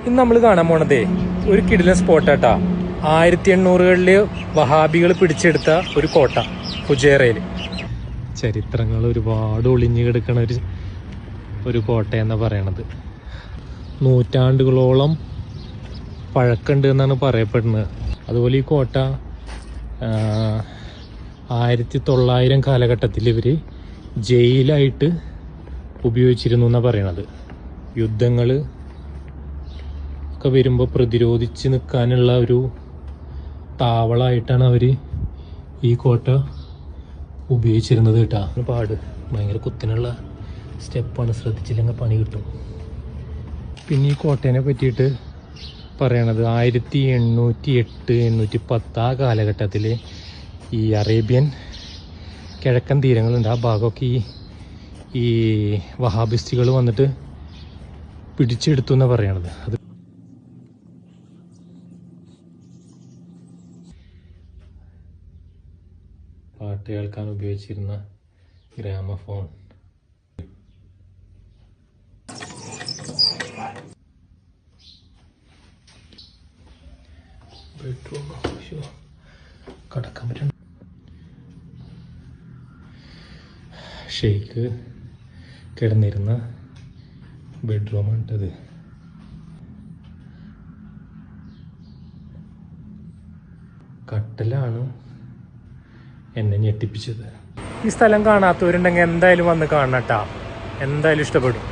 ഇന്ന് നമ്മൾ കാണാൻ പോണതേ ഒരു കിടിലൻ സ്പോട്ടാട്ടാ. 1800-കളില് വഹാബികൾ പിടിച്ചെടുത്ത ഒരു കോട്ട ഫുജൈറയിൽ. ചരിത്രങ്ങൾ ഒരുപാട് ഒളിഞ്ഞു കിടക്കണ ഒരു കോട്ടയെന്നാണ് പറയണത്. നൂറ്റാണ്ടുകളോളം പഴക്കമുണ്ട് എന്നാണ് പറയപ്പെടുന്നത്. അതുപോലെ ഈ കോട്ട 1900 കാലഘട്ടത്തിൽ ഇവർ ജയിലായിട്ട് ഉപയോഗിച്ചിരുന്നു എന്നാണ് പറയണത്. യുദ്ധങ്ങൾ ഒക്കെ വരുമ്പോൾ പ്രതിരോധിച്ച് നിൽക്കാനുള്ള ഒരു താവളമായിട്ടാണ് അവർ ഈ കോട്ട ഉപയോഗിച്ചിരുന്നത് കേട്ടോ. പാട് ഭയങ്കര കുത്തിനുള്ള സ്റ്റെപ്പാണ്, ശ്രദ്ധിച്ചില്ലെങ്കിൽ പണി കിട്ടും. പിന്നെ ഈ കോട്ടേനെ പറ്റിയിട്ട് പറയണത് 1808, 1810 ആ കാലഘട്ടത്തിൽ ഈ അറേബ്യൻ കിഴക്കൻ തീരങ്ങളുണ്ട്, ആ ഭാഗമൊക്കെ ഈ വഹാബിസ്റ്റുകൾ വന്നിട്ട് പിടിച്ചെടുത്തു എന്നാണ് പറയണത്. അത് പാട്ട് കേൾക്കാൻ ഉപയോഗിച്ചിരുന്ന ഗ്രാമഫോൺ. ബെഡ്റൂം കടക്കാൻ പറ്റണം. ഷെയ്ഖ് കിടന്നിരുന്ന ബെഡ്റൂമാണിട്ടത്. കട്ടിലാണ് എന്നെ ഞെട്ടിപ്പിച്ചത്. ഈ സ്ഥലം കാണാത്തവരുണ്ടെങ്കിൽ എന്തായാലും വന്ന് കാണണം കേട്ടോ. എന്തായാലും ഇഷ്ടപ്പെടും.